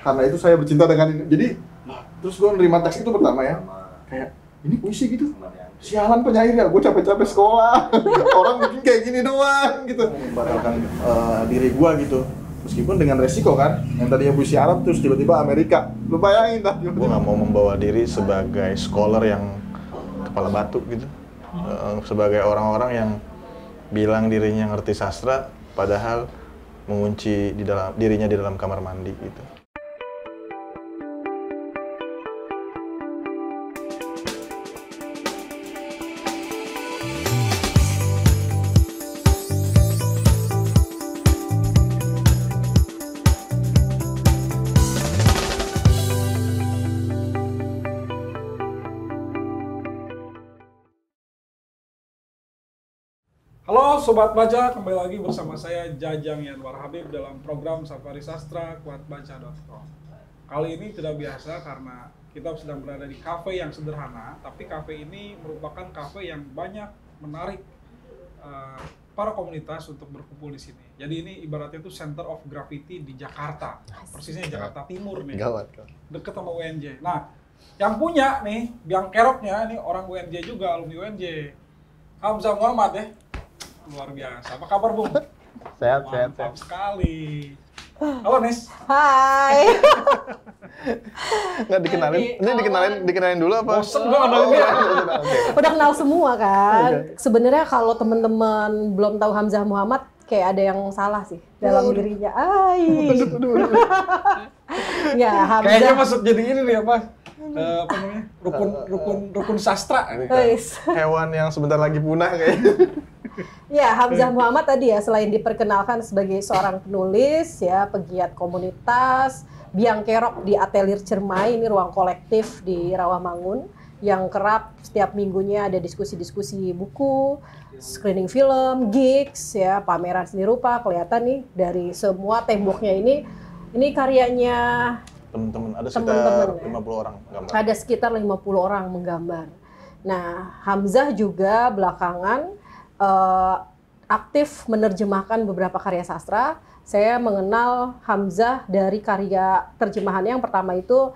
karena itu saya bercinta dengan ini. Jadi terus gue nerima teks itu pertama ya, kayak ini puisi gitu. Sialan penyair ya, gue capek-capek sekolah. Orang bikin kayak gini doang gitu. Membatalkan diri gue gitu. Meskipun dengan resiko kan, yang tadinya puisi Arab terus tiba-tiba Amerika. Lu bayangin dah. Gue nggak mau membawa diri sebagai scholar yang kepala batu gitu. Sebagai orang-orang yang bilang dirinya ngerti sastra, padahal mengunci dirinya di dalam kamar mandi gitu. Halo Sobat Baca, kembali lagi bersama saya Jajang Yanwar Habib dalam program Safari Sastra kuatbaca.com. Kali ini tidak biasa karena kita sedang berada di kafe yang sederhana, tapi kafe ini merupakan kafe yang banyak menarik para komunitas untuk berkumpul di sini. Jadi ini ibaratnya itu center of gravity di Jakarta, persisnya Jakarta Timur nih, deket sama UNJ. Nah, yang punya nih, biang keroknya ini orang UNJ juga, alumni UNJ, Hamzah Muhammad ya. Luar biasa. Apa kabar, Bung? Sehat. Mantap sekali. Halo, Nes. Hai. Nggak dikenalin? Ini dikenalin dulu apa? Bosen gua kenalin dia. Udah kenal semua kan. Sebenarnya kalau teman-teman belum tahu Hamzah Muhammad, kayak ada yang salah sih dalam dirinya. Ya, Hamzah. Kayaknya masuk jadi ini nih apa namanya? Rukun sastra. Hewan yang sebentar lagi punah kayaknya. Ya, Hamzah Muhammad tadi ya, selain diperkenalkan sebagai seorang penulis, ya, pegiat komunitas, biang kerok di Atelier Cermai, ini ruang kolektif di Rawamangun, yang kerap setiap minggunya ada diskusi-diskusi buku, screening film, gigs, ya, pameran seni rupa, kelihatan nih dari semua temboknya ini karyanya Teman-teman, ada sekitar 50 orang menggambar. Ada sekitar 50 orang menggambar. Nah, Hamzah juga belakangan aktif menerjemahkan beberapa karya sastra. Saya mengenal Hamzah dari karya terjemahannya. Yang pertama itu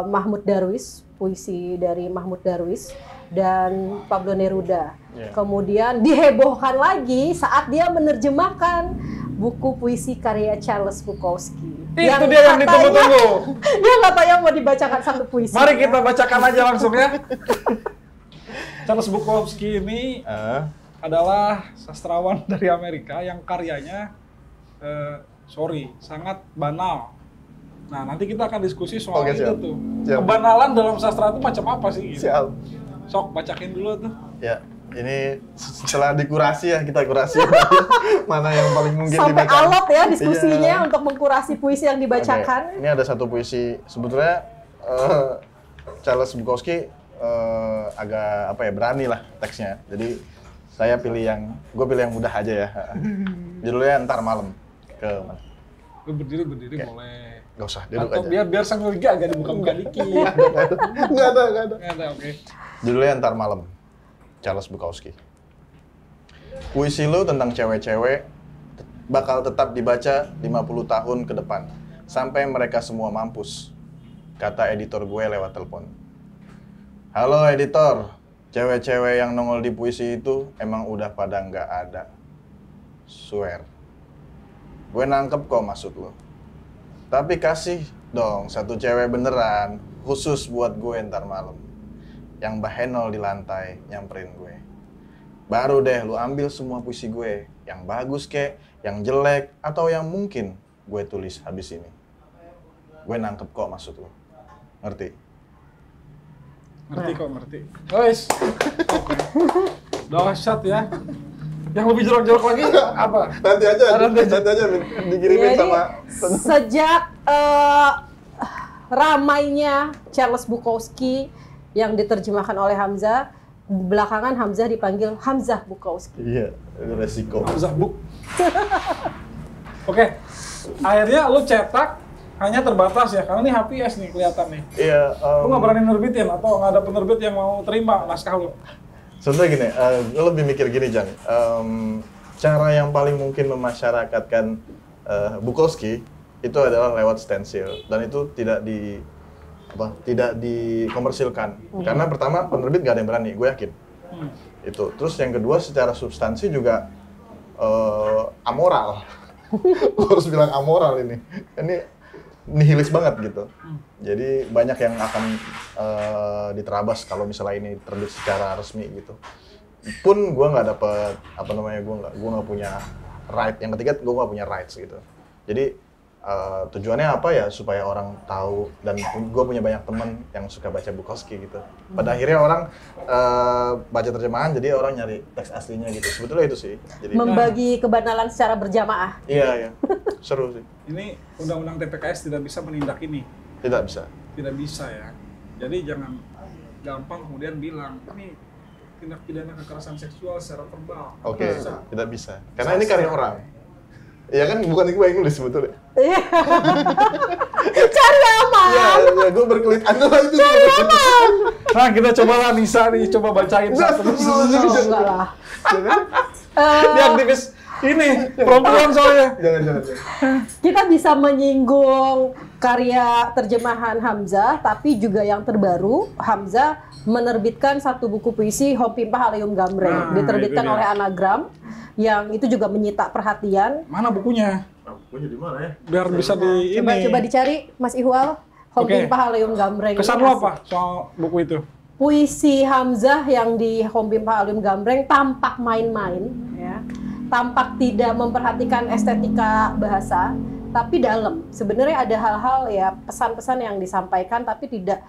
Mahmud Darwis, puisi dari Mahmud Darwis dan Pablo Neruda. Kemudian dihebohkan lagi saat dia menerjemahkan buku puisi karya Charles Bukowski. Itu dia yang ditunggu-tunggu. Dia katanya mau dibacakan satu puisi. Mari kita bacakan aja langsung ya. Charles Bukowski ini adalah sastrawan dari Amerika yang karyanya sangat banal. Nah, nanti kita akan diskusi soal itu tuh. Kebanalan dalam sastra itu macam apa sih? Gitu. Sok, bacakin dulu tuh. Ya, ini setelah dikurasi ya, kita kurasi mana yang paling mungkin sampai dibacakan. alot ya diskusinya untuk mengkurasi puisi yang dibacakan. Ini ada satu puisi, sebetulnya Charles Bukowski agak berani lah teksnya. Jadi gue pilih yang mudah aja ya. Judulnya Entar Malam. Ke mana? Gue berdiri boleh. Gak usah, duduk atau aja. biar sambil agak dibuka-buka dikit. Nggak ada. Oke. Judulnya Entar Malam. Charles Bukowski. Puisi lu tentang cewek-cewek bakal tetap dibaca 50 tahun ke depan. Sampai mereka semua mampus. Kata editor gue lewat telepon. Halo editor. Cewek-cewek yang nongol di puisi itu emang udah pada nggak ada. Swear. Gue nangkep kok maksud lo. Tapi kasih dong satu cewek beneran, khusus buat gue ntar malam. Yang bahenol di lantai, nyamperin gue. Baru deh lu ambil semua puisi gue. Yang bagus kek, yang jelek, atau yang mungkin gue tulis habis ini. Gue nangkep kok maksud lo. Ngerti? Ngerti. Guys. Oke. Dahsyat ya. Yang lebih jorok-jorok lagi apa? Nanti aja dikirimin Jadi, sama sejak ramainya Charles Bukowski yang diterjemahkan oleh Hamzah, belakangan Hamzah dipanggil Hamzah Bukowski. Iya, ada resiko. Hamzah Buk. Oke. Akhirnya lu cetak hanya terbatas ya, karena ini HPS nih kelihatan nih. Iya. Lu nggak berani nerbitin atau nggak ada penerbit yang mau terima naskah lu? Sebenarnya gini, gue lebih mikir gini, Jan. Cara yang paling mungkin memasyarakatkan Bukowski itu adalah lewat stensil dan itu tidak dikomersilkan. Karena pertama penerbit nggak ada yang berani, gue yakin. Itu. Terus yang kedua secara substansi juga amoral. Harus bilang amoral ini. Ini nihilis banget gitu. Jadi banyak yang akan diterabas kalau misalnya ini terbit secara resmi gitu. Pun gue nggak dapet gue nggak punya right. Yang ketiga gue nggak punya rights gitu. Jadi tujuannya apa ya supaya orang tahu dan gue punya banyak teman yang suka baca Bukowski gitu. Pada akhirnya orang baca terjemahan jadi orang nyari teks aslinya gitu. Sebetulnya itu sih. Jadi, membagi kebanalan secara berjamaah. Iya, seru sih. Ini undang-undang TPKS tidak bisa menindak ini. Tidak bisa. Tidak bisa ya. Jadi jangan gampang kemudian bilang ini tindak pidana kekerasan seksual secara verbal. Oke, tidak bisa. Karena ini karya orang. Iya kan, bukan gue yang nulis sebetulnya. Iya. Cari aman. Iya, gue berkelit anda lah itu. Cari aman. Nah, kita coba lah Nisa nih, coba bacain satu. Enggak lah. Dia aktivis ini, perempuan soalnya. Jangan. Kita bisa menyinggung karya terjemahan Hamzah, tapi juga yang terbaru, Hamzah menerbitkan satu buku puisi Hopimpah Alaium Gambreng, diterbitkan oleh Anagram, yang itu juga menyita perhatian. Mana bukunya? Bukunya di mana ya? Biar bisa di Coba dicari, Mas Ihwal, Hopimpah Alaium Gambreng. Kesan lo apa soal buku itu? Puisi Hamzah yang di Hopimpah Alaium Gambreng tampak main-main, ya. Tampak tidak memperhatikan estetika bahasa, tapi dalam. Sebenarnya ada hal-hal ya, pesan-pesan yang disampaikan tapi tidak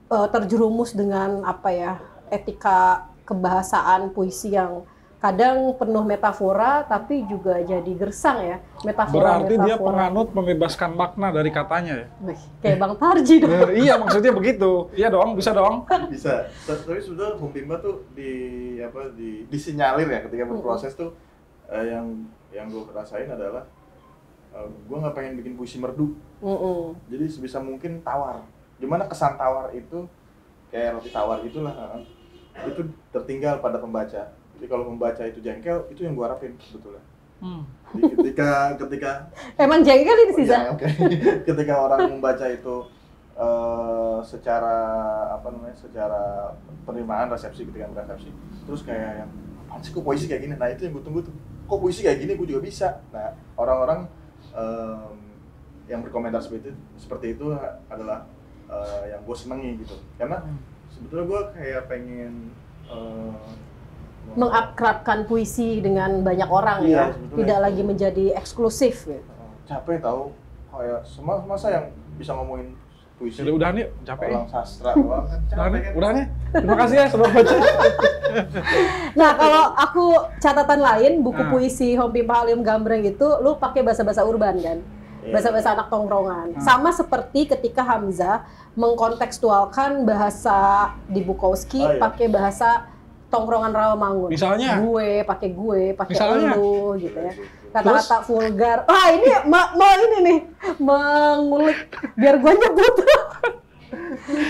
terjerumus dengan etika kebahasaan puisi yang kadang penuh metafora tapi juga jadi gersang ya, metafora. Berarti dia penganut membebaskan makna dari katanya ya? Wih, kayak Bang Tarji dong. Iya, maksudnya begitu. Iya dong, bisa dong. Bisa. Tapi sebetulnya Hopimpah tuh disinyalir ya ketika berproses tuh yang gue rasain adalah gue nggak pengen bikin puisi merdu. Jadi sebisa mungkin tawar. Dimana kesan tawar itu kayak roti tawar gitulah, itu tertinggal pada pembaca. Jadi kalau pembaca itu jengkel, itu yang gue harapin sebetulnya. Jadi ketika Emang jengkel ini sih, ya, okay. Ketika orang membaca itu secara secara penerimaan resepsi ketika resepsi, terus kayak yang apaan sih kok puisi kayak gini? Nah itu yang gue tunggu tuh. Kok puisi kayak gini gue juga bisa. Nah orang-orang yang berkomentar seperti itu adalah yang gue senengi gitu. Karena sebetulnya gue kayak pengen mengakrabkan puisi dengan banyak orang ya, tidak lagi menjadi eksklusif gitu. Capek tahu kayak masa yang bisa ngomongin puisi. Udah nih, capek. Orang sastra doang kan. Udah nih. Terima kasih ya sudah baca. Nah, kalau aku catatan lain buku puisi Hopimpah Alaium Gambreng itu lu pakai bahasa-bahasa urban kan? Bahasa-bahasa anak tongkrongan. Sama seperti ketika Hamzah mengkontekstualkan bahasa di Bukowski pakai bahasa tongkrongan Rawamangun. Misalnya? Gue, pakai Misalnya? elu gitu ya. Kata-kata vulgar. Ah, ini mau ini nih, mengulik biar gue nyebut.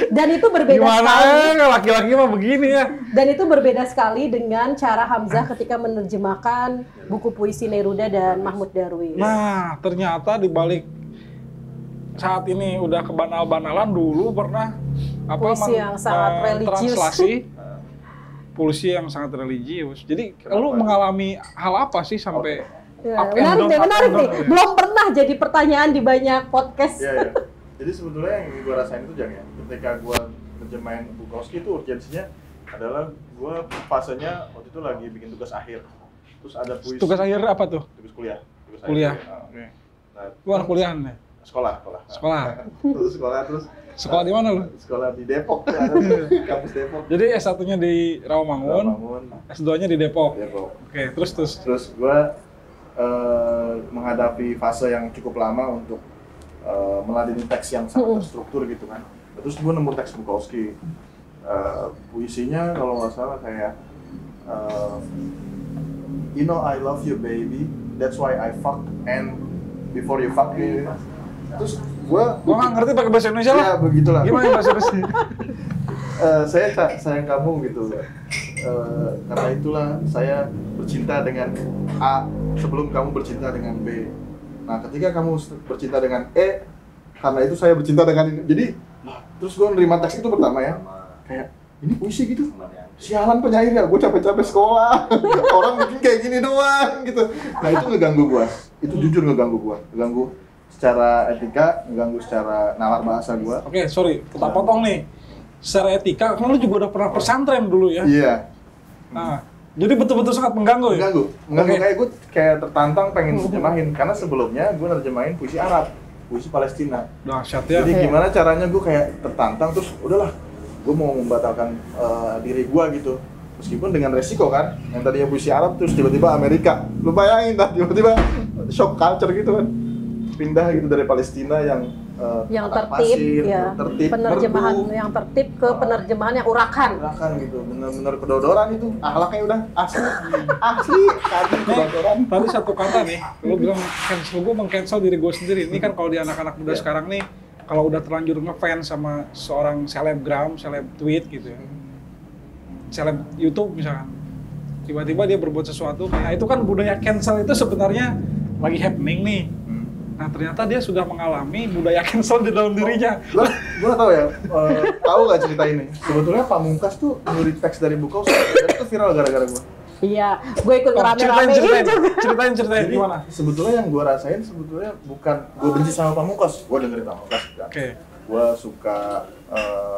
Dan itu berbeda sekali. Laki-laki mah begini ya. Dan itu berbeda sekali dengan cara Hamzah ketika menerjemahkan buku puisi Neruda dan Mahmud Darwish. Nah, ternyata di balik saat ini udah kebanal-banalan, dulu pernah puisi yang sangat religius. Translasi puisi yang sangat religius. Jadi lu mengalami hal apa sih sampai menarik nih. Belum pernah jadi pertanyaan di banyak podcast. Iya. Jadi sebetulnya yang gue rasain itu jangan ya. Ketika gue terjemahin Bukowski itu urgensinya adalah gue fasenya waktu itu lagi bikin tugas akhir. Terus ada puisi. Tugas akhir apa tuh? Tugas kuliah. Kuliah. Oke. Nah, kuliah nih. Sekolah. Terus sekolah di mana lu? Sekolah di Depok, kampus Depok. Jadi S1-nya di Rawamangun, S2-nya di Depok. Oke, terus. Terus gue menghadapi fase yang cukup lama untuk meladeni teks yang sangat terstruktur gitu kan. Terus gue nemu teks Bukowski. Puisinya kalau nggak salah kayak you know I love you baby, that's why I fuck and before you fuck me. Terus gue nggak ngerti pakai bahasa Indonesia lah. Ya begitulah. Gimana bahasa Indonesia? Saya sayang kamu gitu. Karena itulah saya bercinta dengan A sebelum kamu bercinta dengan B. Nah, ketika kamu bercinta dengan E, karena itu saya bercinta dengan ini. Jadi, terus gue nerima teks itu pertama ya, kayak ini puisi gitu. Sialan penyair ya, gue capek-capek sekolah. Orang bikin kayak gini doang gitu. Nah, itu ngeganggu gue. Itu jujur ngeganggu gue. Ngeganggu secara etika, ngeganggu secara nalar bahasa gue. Oke, sorry, kita potong nih. Secara etika, kan lu juga udah pernah pesantren dulu ya? Iya. Nah, jadi betul-betul sangat mengganggu ya? Mengganggu. Kayak gue kayak tertantang pengen nerjemahin. Karena sebelumnya gue nerjemahin puisi Arab, puisi Palestina. Dahsyat ya. Jadi gimana caranya gue kayak tertantang, terus udahlah, gue mau membatalkan diri gue gitu. Meskipun dengan resiko kan, yang tadinya puisi Arab terus tiba-tiba Amerika. Lu bayangin dah, tiba-tiba shock culture gitu kan. Pindah gitu dari Palestina yang tertib, ya. tertib, penerjemahan merdu. yang tertib ke penerjemahan yang urakan. Urakan gitu, bener-bener kedodoran itu. Akhlaknya udah asli kadang kedodoran. Tadi satu kata nih, lu bilang cancel, gue meng-cancel diri gue sendiri. Ini kan kalau di anak-anak muda sekarang nih, kalau udah terlanjur ngefans sama seorang selebgram, seleb tweet gitu ya, seleb YouTube misalkan, tiba-tiba dia berbuat sesuatu, nah itu kan budaya cancel itu sebenarnya lagi happening nih. Nah ternyata dia sudah mengalami budaya cancel di dalam dirinya. Gue tahu ya, tahu nggak cerita ini? Sebetulnya Pamungkas tuh nyuri teks dari buku dan itu viral gara-gara gue. Iya, gue ikut rame-rame Ceritain Jadi gimana? sebetulnya yang gue rasain sebetulnya bukan gue benci sama Pamungkas, gue dengerin Pamungkas. Oke. Gue suka,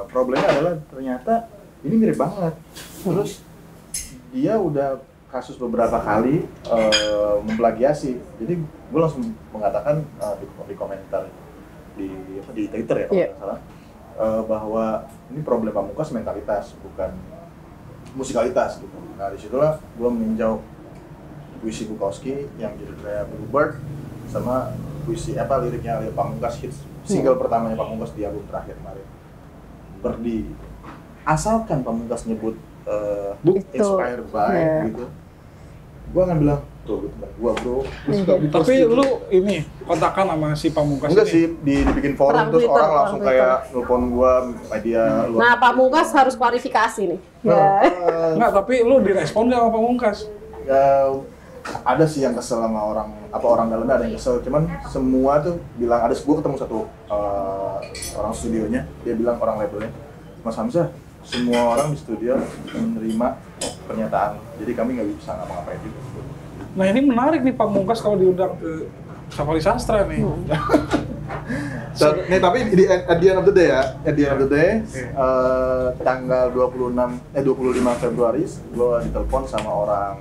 problemnya adalah ternyata ini mirip banget. Terus dia udah kasus beberapa kali memplagiasi. Jadi gue langsung mengatakan di komentar di Twitter ya kalau nggak salah, bahwa ini problem Pamungkas mentalitas bukan musikalitas gitu. Nah disitulah gue meninjau puisi Bukowski yang judulnya Bluebird sama puisi liriknya Pamungkas hits single pertamanya Pamungkas di album terakhir kemarin Berdi. Asalkan Pamungkas nyebut inspired by gitu, gue akan bilang tuh gue bro. Tapi lu ini kontakan sama si Pamungkas enggak ini? sih dibikin forum terus Twitter, orang langsung kayak nelpon gue media luar. Nah, Pamungkas harus klarifikasi nih. Ya. Enggak, tapi lu direspon nggak sama Pamungkas? Ada sih yang kesel sama orang dalamnya, ada yang kesel, cuman semua tuh bilang, ada gue ketemu satu orang studionya, dia bilang orang labelnya, Mas Hamzah, semua orang di studio menerima pernyataan, jadi kami nggak bisa ngapa-ngapain juga. Nah ini menarik nih Pamungkas kalau diundang ke Safari Sastra nih. Nih tapi at the end of the day ya, tanggal 25 Februari gue ditelepon sama orang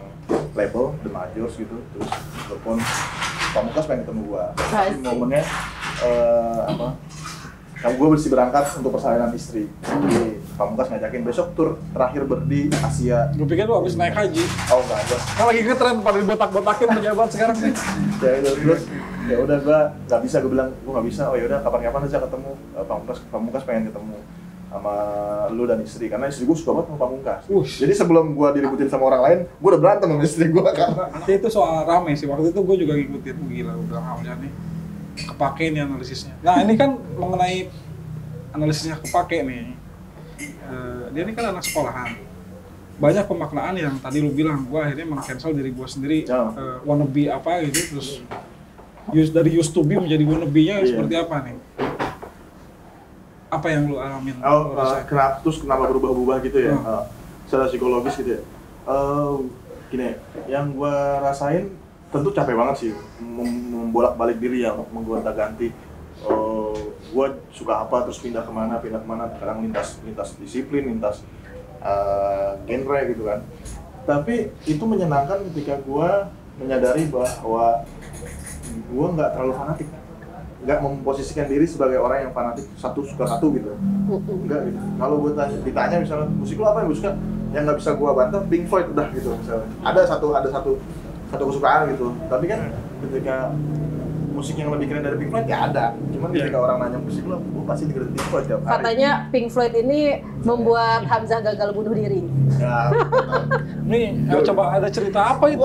label The Majors gitu, terus telepon Pamungkas pengen ketemu gue. Tapi momennya gue bersih berangkat untuk persalinan istri. Jadi Pamungkas ngajakin besok tur terakhir Berdi Asia. Gue pikir lu habis naik haji. Oh enggak ada. Kan lagi ngetren pada dibotak-botakin pejabat sekarang nih. Ya itu terus ya udah gue nggak bisa, gue bilang gue nggak bisa. Oh ya udah kapan-kapan aja ketemu. Pamungkas pengen ketemu sama lu dan istri, karena istri gue suka banget sama Pamungkas. Jadi sebelum gue diributin sama orang lain, gue udah berantem sama istri gue karena nanti itu soal rame sih, waktu itu gue juga ngikutin, gila gue bilang Hamzah nih kepake nih analisisnya. Nah ini kan mengenai analisisnya kepake nih, dia ini kan anak sekolahan, banyak pemaknaan yang tadi lu bilang, gue akhirnya meng-cancel diri gue sendiri, wannabe apa gitu, terus dari used to be menjadi wannabe-nya seperti apa nih? Apa yang lu alamin? Kenapa berubah-ubah gitu ya? Secara psikologis gitu ya? Gini, yang gue rasain tentu capek banget sih, membolak-balik diri ya, menggonta-ganti. Gue suka apa, terus pindah kemana, kadang lintas disiplin, lintas genre gitu kan. Tapi itu menyenangkan ketika gue menyadari bahwa gue nggak terlalu fanatik, nggak memposisikan diri sebagai orang yang fanatik suka satu gitu, enggak gitu. Kalau gue ditanya misalnya musik lo apa yang gue suka, yang nggak bisa gue bantah Pink Floyd udah gitu misalnya. Ada satu kesukaan gitu. Tapi kan ketika musik yang lebih keren dari Pink Floyd ya ada. Cuman ketika orang nanya musik lo, gue pasti dengerin Pink Floyd tiap hari. Katanya Pink Floyd ini membuat Hamzah gagal bunuh diri. Ya. Nih, coba ada cerita apa itu?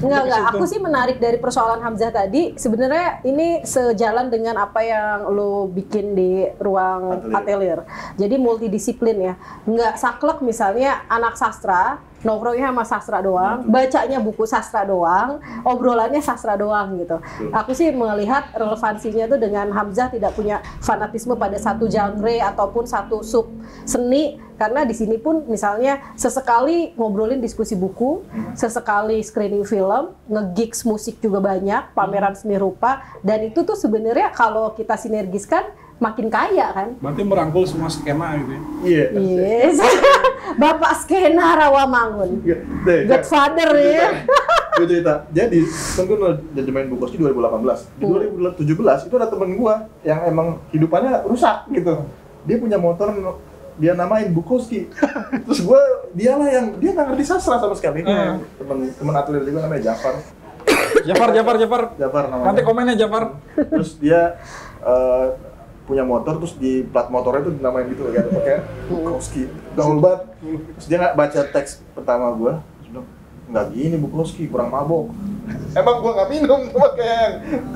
Enggak. Aku sih menarik dari persoalan Hamzah tadi. Sebenarnya ini sejalan dengan apa yang lo bikin di ruang atelier. Jadi multidisiplin ya. Enggak saklek misalnya anak sastra nongkrongnya sama sastra doang, bacanya buku sastra doang, obrolannya sastra doang gitu. Aku sih melihat relevansinya tuh dengan Hamzah tidak punya fanatisme pada satu genre ataupun satu sub seni, karena di sini pun misalnya sesekali ngobrolin diskusi buku, sesekali screening film, nge-gigs musik juga banyak, pameran seni rupa, dan itu tuh sebenarnya kalau kita sinergiskan makin kaya kan. Berarti merangkul semua skena gitu ya. Iya. Yes. Bapak skena Rawamangun. Godfather ya. Gue cerita. Jadi, kan gue udah main Bukowski 2018. Di 2017 itu ada temen gue yang emang hidupannya rusak gitu. Dia punya motor, dia namain Bukowski. Terus dia nggak ngerti sastra sama sekali. Temen atlet juga namanya Jafar. Jafar namanya. Nanti komennya Jafar. Terus dia punya motor, terus di plat motornya tuh dinamain gitu kayak pakai Bukowski. Gaul banget. Terus dia nggak baca teks pertama gue, terus bilang nggak gini Bukowski, kurang mabok. Emang gue nggak minum, gue kayak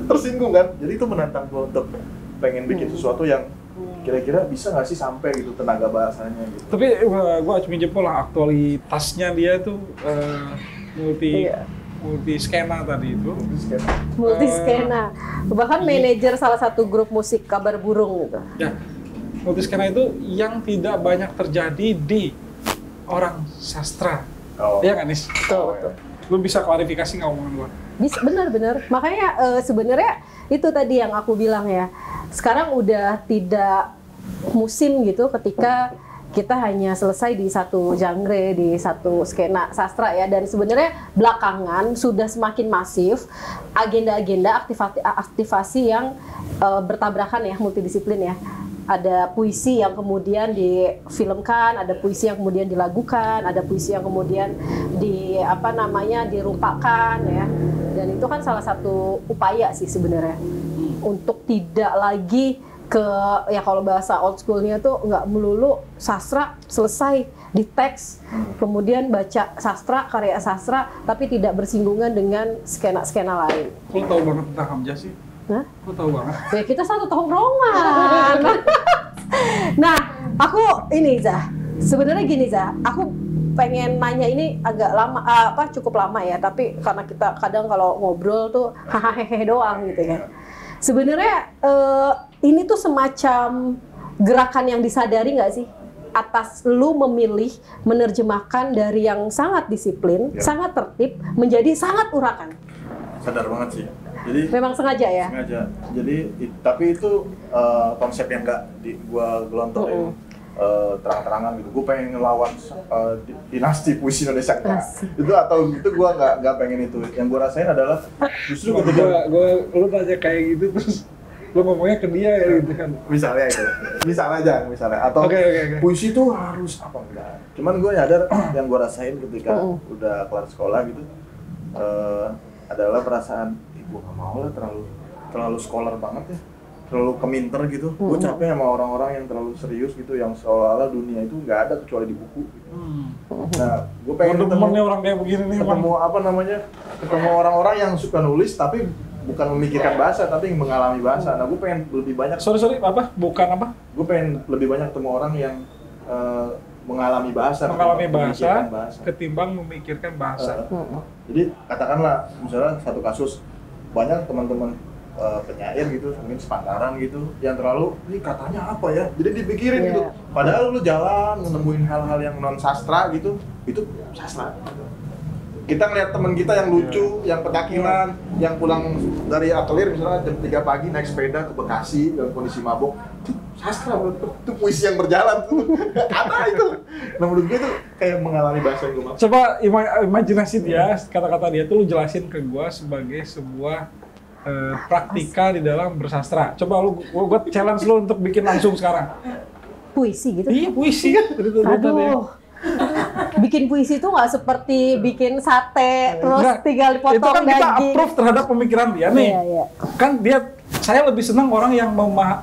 tersinggung kan. Jadi itu menantang gue untuk pengen bikin sesuatu yang kira-kira bisa nggak sih sampai gitu tenaga bahasanya gitu. Tapi gue acungi jempol lah, aktualitasnya dia tuh multi skena tadi itu. Multi skena. Bahkan manajer salah satu grup musik Kabar Burung gitu. Ya, multi skena itu yang tidak banyak terjadi di orang sastra. Iya kan, Nis? Betul. Lu bisa klarifikasi nggak omongan gua? Bisa, benar. Makanya sebenarnya itu tadi yang aku bilang ya. Sekarang udah tidak musim gitu ketika kita hanya selesai di satu genre, di satu skena sastra ya. Dan sebenarnya belakangan sudah semakin masif agenda-agenda aktivasi yang bertabrakan ya, multidisiplin ya. Ada puisi yang kemudian difilmkan, ada puisi yang kemudian dilagukan, ada puisi yang kemudian dirupakan ya. Dan itu kan salah satu upaya sih sebenarnya untuk tidak lagi ya kalau bahasa old school-nya tuh nggak melulu sastra selesai di teks, kemudian baca sastra, karya sastra, tapi tidak bersinggungan dengan skena-skena lain. Lu tahu banget tentang Hamzah sih? Nah? Lu tahu banget? Ya kita satu tongkrongan. Nah, aku ini Zah, sebenarnya gini Zah, aku pengen nanya ini agak lama, cukup lama ya, tapi karena kita kadang kalau ngobrol tuh hahaha doang gitu ya. Sebenarnya ini tuh semacam gerakan yang disadari nggak sih atas lu memilih menerjemahkan dari yang sangat disiplin, sangat tertib menjadi sangat urakan? Sadar banget sih. Jadi memang sengaja ya? Sengaja. Jadi tapi itu konsep yang nggak gua gelontorin terang-terangan gitu. Gue pengen ngelawan dinasti puisi Indonesia itu atau gitu, gue nggak pengen itu. Yang gue rasain adalah justru ketika lu tanya kayak gitu terus lu ngomongnya ke dia ya gitu kan. Misalnya atau okay. Puisi itu harus apa enggak. Cuman gue nyadar yang gue rasain ketika udah kelar sekolah gitu adalah perasaan gue nggak mau lah terlalu scholar banget ya, terlalu keminter gitu. Gue capek sama orang-orang yang terlalu serius gitu, yang seolah-olah dunia itu nggak ada kecuali di buku gitu. Nah, gue pengen ketemu orang kayak begini nih, ketemu orang-orang yang suka nulis tapi bukan memikirkan bahasa tapi mengalami bahasa. Nah, gue pengen lebih banyak. Sorry, apa? Bukan apa? Gue pengen lebih banyak ketemu orang yang mengalami bahasa ketimbang memikirkan bahasa. Jadi katakanlah misalnya satu kasus, banyak teman-teman penyair gitu, mungkin sepantaran gitu, yang terlalu, ini katanya apa ya? Jadi dipikirin gitu. Padahal lu jalan menemuin hal-hal yang non sastra gitu, itu sastra. Kita ngeliat teman kita yang lucu, yang petakilan, yang pulang dari atelier misalnya jam 3 pagi naik sepeda ke Bekasi dalam kondisi mabok, itu sastra, itu puisi yang berjalan tuh. Apa itu? Nah menurut gue itu kayak mengalami bahasa yang gue maksud. Coba imajinasi dia, kata-kata dia tuh lu jelasin ke gue sebagai sebuah praktika di dalam bersastra. Coba gua challenge lu untuk bikin langsung sekarang. Puisi gitu? Iya, puisi. Aduh. Bikin puisi itu nggak seperti bikin sate, terus tinggal dipotong daging. Itu kan kita approve terhadap pemikiran dia nih. Iya. Kan saya lebih senang orang yang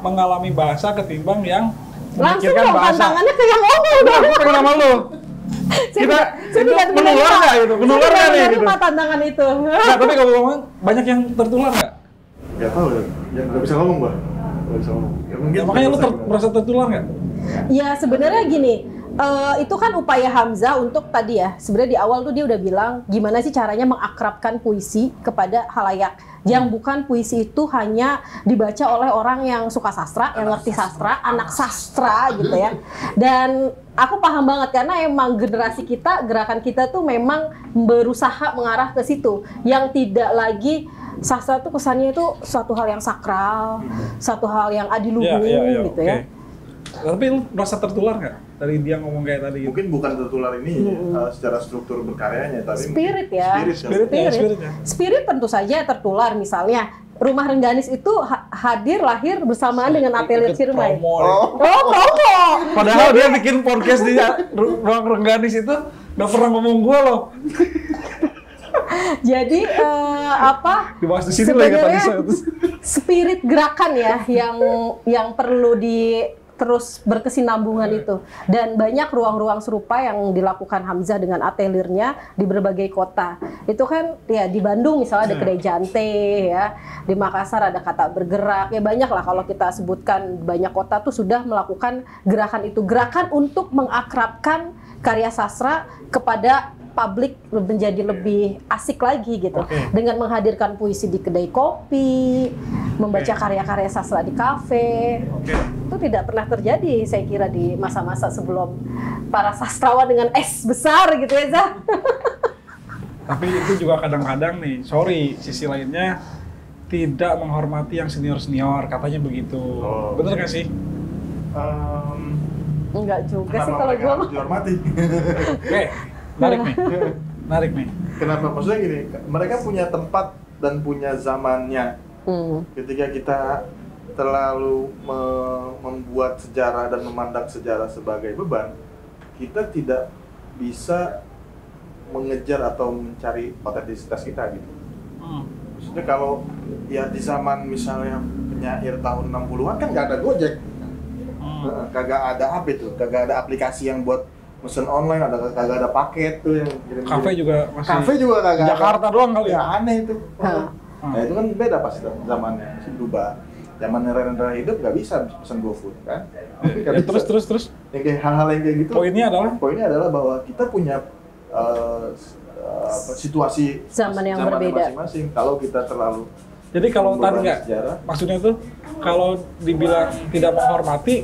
mengalami bahasa ketimbang yang memikirkan bahasa. Langsung tantangannya ke yang ngomong dong. Aku pengen sama lu. Kita menular nggak gitu? Menular nggak nih gitu? Tantangan itu. Nah, tapi kalau ngomong banyak yang tertular nggak? Gak tau ya, yang nggak bisa ngomong, Mbak. Nggak bisa ngomong. Ya, makanya lu merasa tertular nggak? Ya sebenarnya gini, Itu kan upaya Hamzah untuk tadi ya, sebenarnya di awal tuh dia udah bilang gimana sih caranya mengakrabkan puisi kepada halayak, yang bukan puisi itu hanya dibaca oleh orang yang suka sastra, yang ngerti sastra, anak sastra gitu ya. Dan aku paham banget karena emang generasi kita, gerakan kita tuh memang berusaha mengarah ke situ, yang tidak lagi sastra tuh kesannya itu suatu hal yang sakral, suatu hal yang adiluhung gitu okay. ya. Tapi lu merasa tertular nggak dari dia ngomong kayak tadi? Mungkin bukan tertular ini secara struktur berkaryanya, tapi Spirit ya. Spirit tentu saja tertular. Misalnya Rumah Rengganis itu hadir lahir bersamaan dengan Atelier Ciremai. Promo. Promo. Padahal dia bikin podcast di Ruang Rengganis itu nggak pernah ngomong gua loh. Jadi Dibahas di sini lagi tadi saya. Spirit gerakan ya yang perlu terus berkesinambungan itu, dan banyak ruang-ruang serupa yang dilakukan Hamzah dengan ateliernya di berbagai kota. Itu kan ya di Bandung misalnya ada Kedai Jante ya, di Makassar ada Kata Bergerak, ya banyak lah kalau kita sebutkan, banyak kota tuh sudah melakukan gerakan itu, gerakan untuk mengakrabkan karya sastra kepada publik menjadi lebih asik lagi gitu, dengan menghadirkan puisi di kedai kopi, membaca karya-karya sastra di kafe. Itu tidak pernah terjadi saya kira di masa-masa sebelum para sastrawan dengan S besar gitu ya Zah. Tapi itu juga kadang-kadang nih, sorry, sisi lainnya tidak menghormati yang senior-senior, katanya begitu. Bener nggak sih? Enggak juga sih kalau gue mah. dihormati. Menarik nih. Kenapa? Maksudnya gini, mereka punya tempat dan punya zamannya. Ketika kita terlalu membuat sejarah dan memandang sejarah sebagai beban, kita tidak bisa mengejar atau mencari otentisitas kita gitu. Maksudnya kalau ya di zaman misalnya penyair tahun 60-an kan nggak ada Gojek, kagak ada apa itu, kagak ada aplikasi yang buat mesen online, kagak ada paket tuh yang kirim. Kafe juga masih. Kafe juga kagak. Jakarta doang kali ya. Aneh itu. Nah itu kan beda pasti zamannya, masih berubah. Zamannya Rendra hidup nggak bisa pesen GoFood kan? Ya, terus. Yang kayak hal-hal yang kayak gitu. Poinnya adalah bahwa kita punya situasi zaman yang berbeda masing-masing. Kalau kita terlalu jadi kalau tadi nggak, maksudnya tuh kalau dibilang tidak menghormati,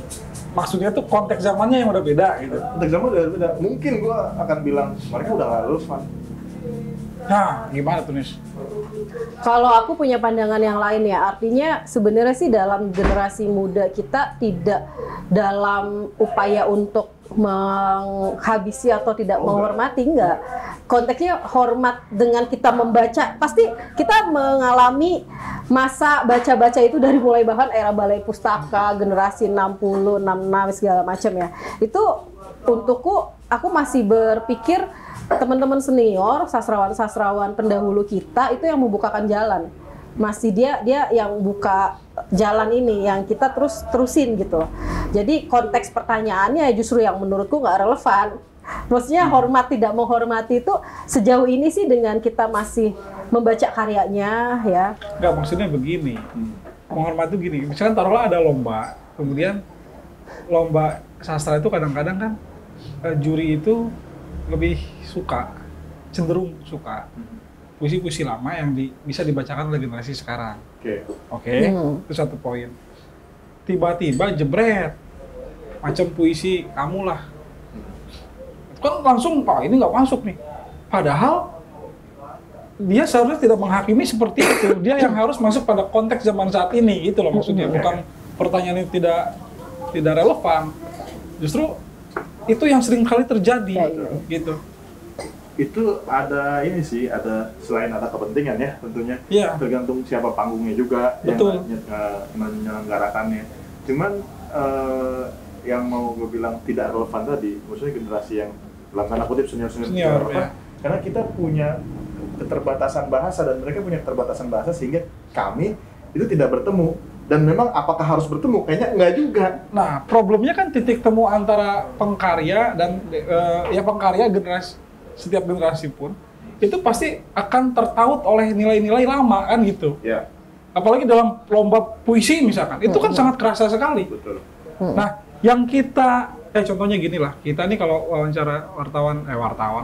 maksudnya tuh konteks zamannya yang udah beda gitu. Konteks zaman udah beda. Mungkin gua akan bilang mereka udah nggak relevan. Nah, gimana tuh Nis? Kalau aku punya pandangan yang lain ya, artinya sebenarnya sih dalam generasi muda kita tidak dalam upaya untuk menghabisi atau tidak menghormati, enggak. Konteksnya hormat dengan kita membaca. Pasti kita mengalami masa baca-baca itu dari mulai bahkan era balai pustaka, generasi 60, 66 segala macam ya. Itu untukku, aku masih berpikir teman-teman senior, sastrawan-sastrawan pendahulu kita itu yang membukakan jalan. Masih dia yang buka jalan ini, yang kita terusin gitu. Jadi konteks pertanyaannya justru yang menurutku nggak relevan. Maksudnya hormat tidak menghormati itu sejauh ini sih dengan kita masih membaca karyanya ya. Nggak, maksudnya begini. Menghormati itu gini, misalkan taruhlah ada lomba, kemudian lomba sastra itu kadang-kadang kan juri itu lebih cenderung suka puisi-puisi lama yang bisa dibacakan oleh generasi sekarang. Oke. Itu satu poin. Tiba-tiba jebret macam puisi kamu lah, kan langsung Pak ini nggak masuk nih. Padahal dia seharusnya tidak menghakimi seperti itu. Dia yang harus masuk pada konteks zaman saat ini, gitu loh maksudnya. Bukan pertanyaan yang tidak relevan. Justru itu yang sering kali terjadi, gitu. Itu ada ini sih, ada selain ada kepentingan ya tentunya. Tergantung siapa panggungnya juga. Betul. Yang menyelenggarakannya. Cuman yang mau gue bilang tidak relevan tadi, maksudnya generasi yang dalam tanda kutip senior apa? Karena kita punya keterbatasan bahasa dan mereka punya keterbatasan bahasa sehingga kami itu tidak bertemu. Dan memang apakah harus bertemu? Kayaknya enggak juga. Nah, problemnya kan titik temu antara pengkarya dan pengkarya setiap generasi pun itu pasti akan tertaut oleh nilai-nilai lama kan gitu. Ya. Apalagi dalam lomba puisi misalkan, itu kan sangat kerasa sekali. Betul. Nah, yang kita Contohnya gini lah, kita nih kalau wawancara wartawan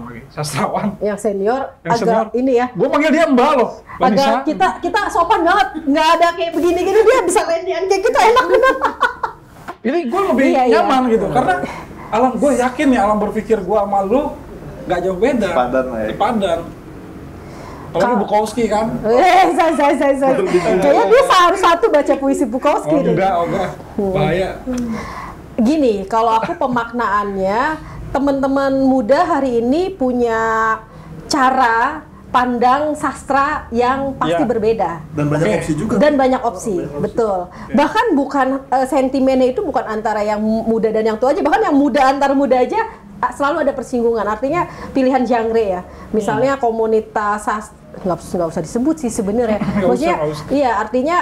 lagi, sastrawan, Yang senior Yang agak senior. ini ya. gue manggil dia Mbak loh, Mbak Nisa. Agak kita sopan banget, nggak ada kayak begini-gini dia bisa lendian kayak gitu enak bener. Ini gue lebih Iya, iya. nyaman gitu, karena alam gue yakin nih alam berpikir gue sama lu nggak jauh beda. Padan lah ya. Padan. Apalagi Bukowski kan. Saya. Kayaknya dia harus satu baca puisi Bukowski deh. Enggak, bahaya. Gini, kalau aku pemaknaannya, teman-teman muda hari ini punya cara pandang sastra yang pasti Iya. berbeda. Dan banyak Oke. opsi juga. Dan banyak opsi, betul. Bahkan bukan sentimennya itu bukan antara yang muda dan yang tua aja, bahkan yang muda antar muda aja selalu ada persinggungan. Artinya pilihan genre ya. Misalnya komunitas nggak usah disebut sih sebenarnya. Maksudnya, nggak usah. iya artinya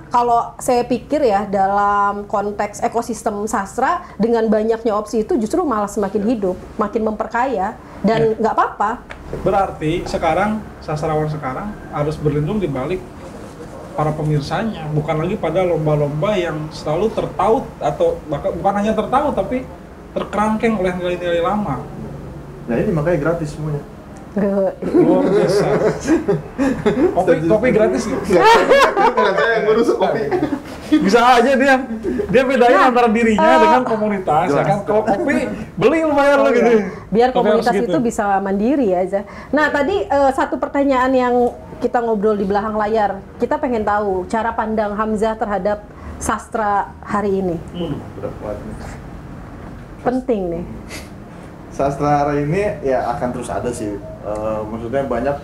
kalau saya pikir ya dalam konteks ekosistem sastra dengan banyaknya opsi itu justru malah semakin hidup, makin memperkaya dan nggak apa-apa. Berarti sekarang sastrawan sekarang harus berlindung di balik para pemirsanya, bukan lagi pada lomba-lomba yang selalu tertaut atau bahkan bukan hanya tertaut tapi terkerangkeng oleh nilai-nilai lama. Nah ini makanya gratis semuanya. Luar biasa. Kopi gratis nih. Bukan saya yang ngurus kopi. Bisa aja dia bedain antara dirinya dengan komunitas ya kan. Kalau kopi beli lumayan lo gitu. Biar Kopi harus komunitas gitu. itu bisa mandiri aja. Nah tadi satu pertanyaan yang kita ngobrol di belakang layar, kita pengen tahu cara pandang Hamzah terhadap sastra hari ini. Udah kuat nih. Penting nih. Sastra hari ini ya akan terus ada sih. Maksudnya banyak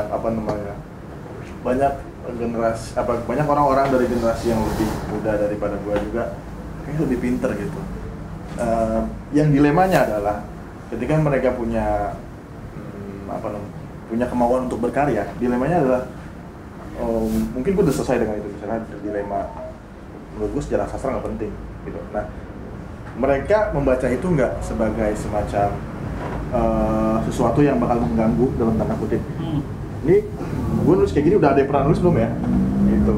apa namanya? Banyak generasi banyak orang-orang dari generasi yang lebih muda daripada gua juga kayak lebih pinter gitu. Yang dilemanya adalah ketika mereka punya punya kemauan untuk berkarya, dilemanya adalah mungkin gua udah selesai dengan itu, misalnya dilema menurut gua sejarah sastra nggak penting gitu. Nah, mereka membaca itu nggak sebagai semacam sesuatu yang bakal mengganggu dalam tanda kutip. Ini gue nulis kayak gini udah ada yang pernah nulis belum ya? Gitu.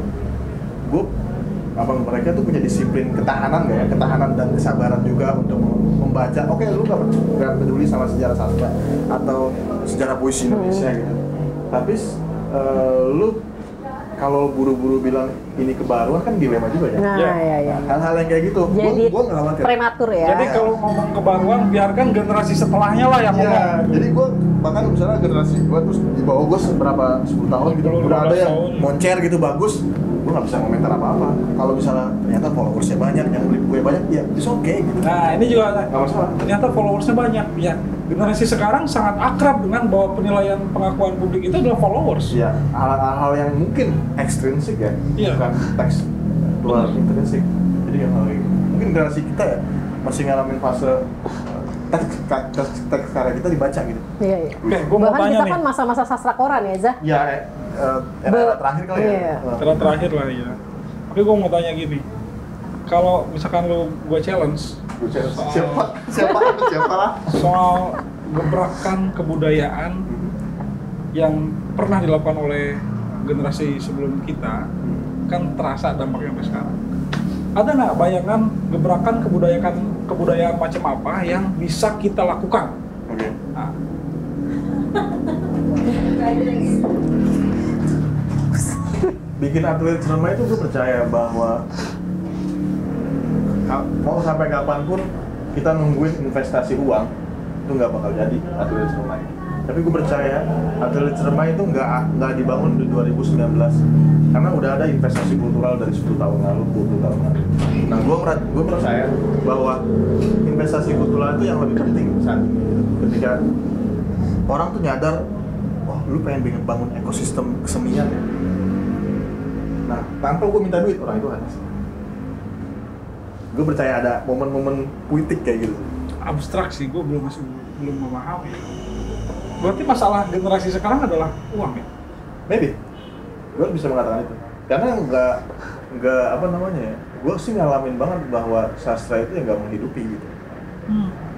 Gue mereka tuh punya disiplin ketahanan nggak ya? Ketahanan dan kesabaran juga untuk membaca. Oke, lu nggak peduli sama sejarah sastra atau sejarah puisi Indonesia gitu. Tapi lu kalau buru-buru bilang ini kebaruan kan dilema juga ya. Nah, Ya. ya. Hal-hal yang kayak gitu, Jadi gue nggak khawatir. prematur ya. Jadi kalau ngomong kebaruan biarkan generasi setelahnya lah yang Iya, ngomong. jadi gue bahkan misalnya generasi gue terus di bawah gue seberapa 10 tahun gitu, 10, udah ada yang 15 tahun. moncer gitu bagus, gue nggak bisa komentar apa-apa. Kalau misalnya ternyata followersnya banyak, yang beli gue banyak, ya it's okay gitu. Nah ini juga Nggak masalah. ternyata followersnya banyak. Ya generasi sekarang sangat akrab dengan bahwa penilaian pengakuan publik itu adalah followers. Iya, hal-hal yang mungkin ekstrinsik ya, Iya. bukan teks luar intrinsik. Jadi yang hal ini, mungkin generasi kita ya masih ngalamin fase teks karya kita dibaca gitu. Iya. Oke, gue mau Bahkan tanya kita nih. kan masa-masa sastra koran ya, Zah. Ya, era terakhir kali ya. Iya. Cara terakhir lah ya. Tapi gue mau tanya gini, kalau misalkan gue challenge Siapa lah? soal gebrakan kebudayaan yang pernah dilakukan oleh generasi sebelum kita, kan terasa dampaknya sampai sekarang. Ada nggak bayangan gebrakan kebudayaan macam apa yang bisa kita lakukan? Oke. Nah, Bikin atlet drama itu gue percaya bahwa mau sampai kapanpun kita nungguin investasi uang itu nggak bakal jadi atlet drama ini. Tapi gue percaya atlet drama itu nggak dibangun di 2019 karena udah ada investasi kultural dari 10 tahun lalu, 20 tahun lalu. Nah, gue percaya bahwa investasi kultural itu yang lebih penting saat ini. Ketika orang tuh nyadar, wah lu pengen bangun ekosistem kesenian ya. Nah, tanpa gue minta duit orang itu ada. Gue percaya ada momen-momen puitik kayak gitu. abstrak sih, gue belum memahami. Berarti masalah generasi sekarang adalah uang ya? Maybe. Gue bisa mengatakan itu. Karena nggak apa namanya ya. Gue sih ngalamin banget bahwa sastra itu ya nggak menghidupi gitu.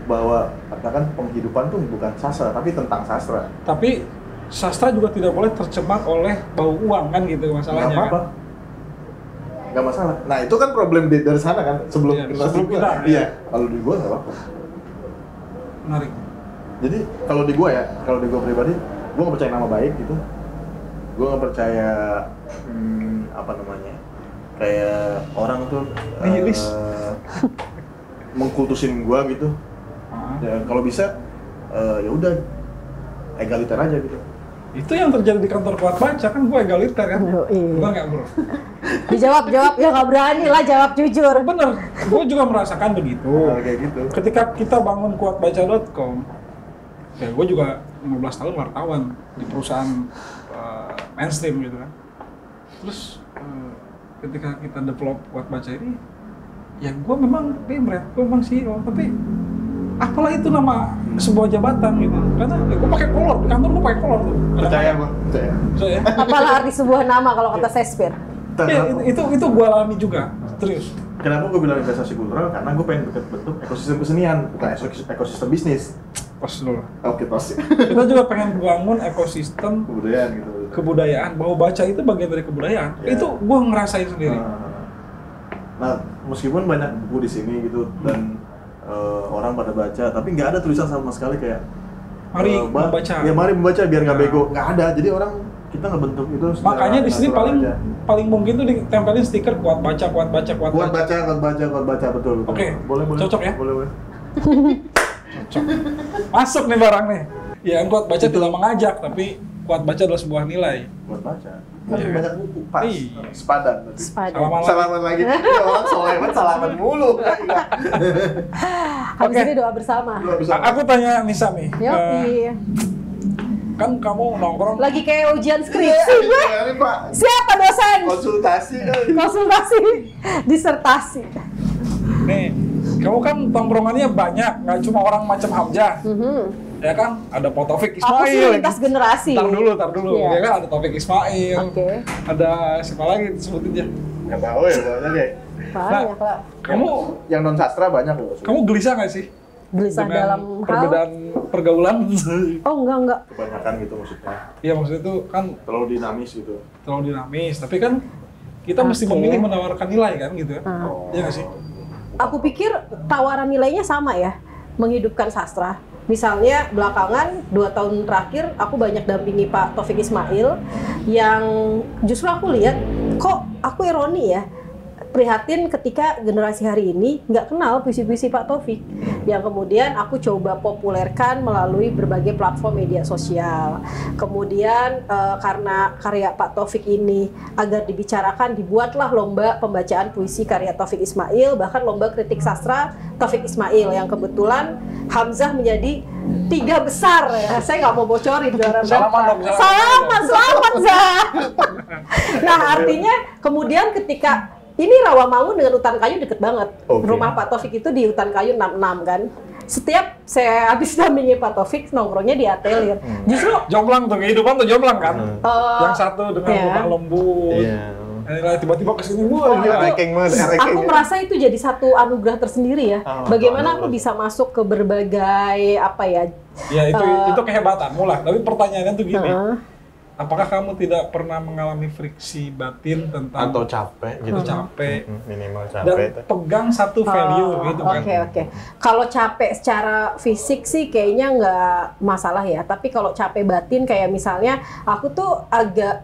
Bahwa katakan penghidupan tuh bukan sastra, tapi tentang sastra. Tapi sastra juga tidak boleh tercemar oleh bau uang kan gitu masalahnya. Nggak apa-apa. Kan? nggak masalah. Nah itu kan problem dari sana kan sebelum Iya, generasi sebelum gua. kita, Iya, kalau di gua nggak apa-apa. Menarik. Jadi kalau di gua ya, kalau di gua pribadi, gua nggak percaya nama baik gitu. Gua nggak percaya apa namanya, kayak orang tuh mengkultusin gua gitu. Ya, kalau bisa ya udah egaliter aja gitu. Itu yang terjadi di kantor Kuat Baca kan, gue egaliter kan. Bener nggak bro? Dijawab ya nggak berani lah jawab jujur. Bener, gue juga merasakan begitu. Kayak gitu. Ketika kita bangun kuatbaca.com, ya gue juga 15 tahun wartawan di perusahaan mainstream gitu kan. Terus ketika kita develop Kuat Baca ini, ya gue memang pemret, gue memang CEO, tapi apalah itu nama sebuah jabatan gitu. Karena gue pakai kolor, di kantor gue pakai kolor tuh. Percaya gua, percaya. Percaya. Apalah arti sebuah nama kalau kata Shakespeare. Ya, itu gue alami juga, serius. Kenapa gue bilang investasi kultural? Karena gue pengen bentuk ekosistem kesenian, bukan ekosistem bisnis. Pas dulu. Oke, tos. Kita juga pengen bangun ekosistem Kebudayaan gitu. kebudayaan, bahwa baca itu bagian dari kebudayaan. Ya. Itu gue ngerasain sendiri. Nah, meskipun banyak buku di sini gitu dan orang pada baca, tapi nggak ada tulisan sama sekali kayak Mari membaca. Ya mari membaca biar nggak Nah. bego. Nggak ada. Jadi orang kita ngebentuk itu. secara Makanya di sini natural aja. paling mungkin tuh ditempelin stiker kuat baca. Kuat baca betul. Oke, Boleh. cocok ya? Boleh. Cocok. Masuk nih barang nih. Ya, kuat baca tidak mengajak, tapi kuat baca adalah sebuah nilai. Buat baca. Kan Iya. banyak buku pas. Iya. Sepadan. Tadi. Salaman lagi. Ya, orang soleh banget salaman mulu. Habis Oke. ini doa bersama. Aku tanya Nisa nih. Yoi. Kan kamu nongkrong. Lagi kayak ujian skripsi gue. Ini Pak. Siapa dosen? Konsultasi kan. Konsultasi, disertasi. Nih, kamu kan tongkrongannya banyak, nggak cuma orang macam Hamzah. Ya kan, ada Pak Taufik Ismail. Aku sih lintas generasi. Tar dulu. Iya. Ya kan, ada Taufik Ismail. Oke. Ada siapa lagi disebutin ya? Nggak tahu ya banyak ya. Banyak lah. Kamu Yang non sastra banyak loh. kamu gelisah nggak sih? Gelisah Dengan dalam hal. perbedaan pergaulan? Oh enggak. Kebanyakan gitu maksudnya. Iya, maksudnya itu kan Terlalu dinamis gitu. terlalu dinamis. Tapi kan kita mesti Oke. memilih menawarkan nilai kan gitu ya? Iya nggak sih? Aku pikir tawaran nilainya sama ya, menghidupkan sastra. Misalnya belakangan 2 tahun terakhir aku banyak dampingi Pak Taufik Ismail yang justru aku lihat kok aku ironi ya, prihatin ketika generasi hari ini nggak kenal puisi-puisi Pak Taufik yang kemudian aku coba populerkan melalui berbagai platform media sosial. Kemudian karena karya Pak Taufik ini agar dibicarakan, dibuatlah lomba pembacaan puisi karya Taufik Ismail, bahkan lomba kritik sastra Taufik Ismail yang kebetulan Hamzah menjadi 3 besar ya. Saya nggak mau bocorin juara Salaman berapa. dong, Selamat Zah. Nah artinya kemudian ketika ini Rawamangun dengan Utan Kayu deket banget. Oke. Rumah Pak Taufik itu di Utan Kayu 66 kan. Setiap saya habis dampingi Pak Taufik nongkrongnya di atelier. Justru Jomblang tuh, kehidupan tuh jomblang kan? Yang satu dengan iya. rumah lembut. Tiba-tiba kesini, wah gila. aku merasa itu jadi satu anugerah tersendiri ya. Bagaimana aku bisa masuk ke berbagai apa ya? Ya itu kehebatanmu lah. Tapi pertanyaannya tuh gini, Heeh. apakah kamu tidak pernah mengalami friksi batin tentang Atau capek gitu. capek Minimal dan capek itu. pegang satu value gitu kan? Oke. Kalau capek secara fisik sih kayaknya nggak masalah ya. Tapi kalau capek batin kayak misalnya aku tuh agak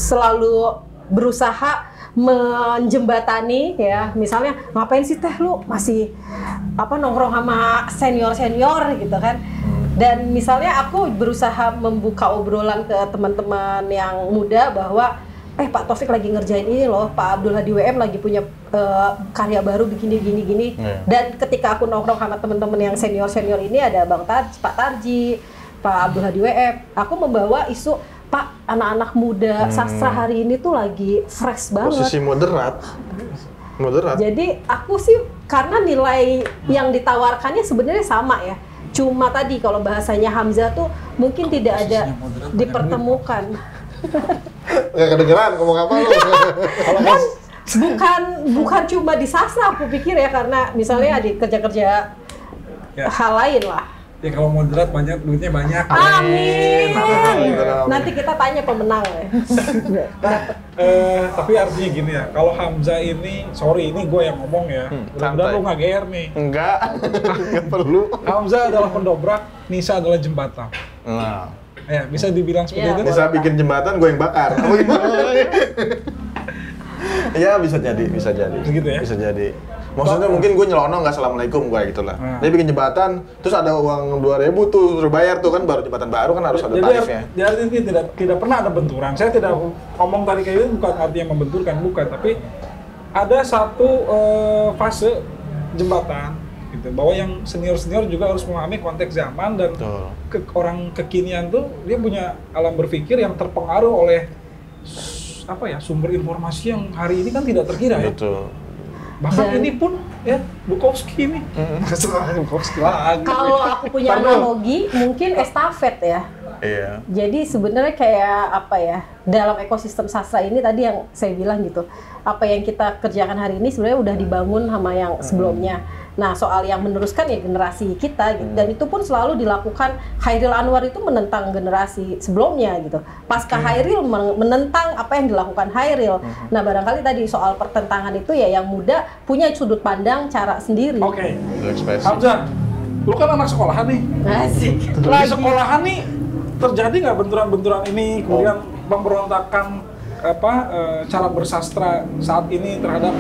selalu berusaha menjembatani ya. Misalnya ngapain sih teh lu masih nongkrong sama senior gitu kan. Dan misalnya aku berusaha membuka obrolan ke teman-teman yang muda bahwa Pak Taufik lagi ngerjain ini loh, Pak Abdul Hadi WM lagi punya karya baru gini. Dan ketika aku nongkrong sama teman-teman yang senior ini ada Pak Tarji, Pak Abdul Hadi WM, aku membawa isu Pak anak-anak muda sastra hari ini tuh lagi fresh banget. Posisi moderat. Jadi aku sih karena nilai yang ditawarkannya sebenarnya sama ya. Cuma tadi kalau bahasanya Hamzah tuh mungkin tidak ada dipertemukan. Nggak kedengeran ngomong apa lu. bukan cuma di sastra aku pikir ya, karena misalnya di kerja-kerja hal lain lah. Ya kalau moderat banyak, duitnya banyak. Amin. Amin. Nanti kita tanya pemenang. Tapi artinya gini ya, kalau Hamzah ini, sorry ini gue yang ngomong ya, mudah-mudahan santai. lu nggak GR nih. Enggak, enggak perlu. Hamzah adalah pendobrak, Nisa adalah jembatan. Nah, Ya, bisa dibilang seperti Iya. itu? bisa bikin jembatan, gue yang bakar. Oh, gimana? Iya, bisa jadi, bisa jadi. Begitu ya? Bisa jadi. Maksudnya mungkin gue nyelonong nggak assalamualaikum gue gitu lah. Nah. Dia bikin jembatan, terus ada uang 2.000 tuh suruh bayar tuh kan, baru jembatan baru kan harus ada tarifnya. Jadi tidak pernah ada benturan. Saya tidak ngomong tadi kayak itu bukan artinya membenturkan, bukan. Tapi ada satu fase jembatan, gitu. Bahwa yang senior juga harus memahami konteks zaman dan Betul. orang kekinian tuh dia punya alam berpikir yang terpengaruh oleh sumber informasi yang hari ini kan tidak terkira ya. Betul. Bahkan Dan- ini pun ya Bukowski ini. Bukowski lagi. Kalau aku punya Pardon. analogi, mungkin estafet ya. Iya. Jadi sebenarnya kayak apa ya, dalam ekosistem sastra ini tadi yang saya bilang gitu, apa yang kita kerjakan hari ini sebenarnya udah dibangun sama yang sebelumnya. Nah, soal yang meneruskan ya generasi kita gitu. Dan itu pun selalu dilakukan. Hairil Anwar itu menentang generasi sebelumnya gitu. Pasca Hairil menentang apa yang dilakukan Hairil. Nah, barangkali tadi soal pertentangan itu ya yang muda punya sudut pandang cara sendiri. Oke. Ekspresi. Hamzah, lu kan anak sekolahan nih. Asik. Di sekolahan nih terjadi nggak benturan-benturan ini, kemudian pemberontakan cara bersastra saat ini terhadap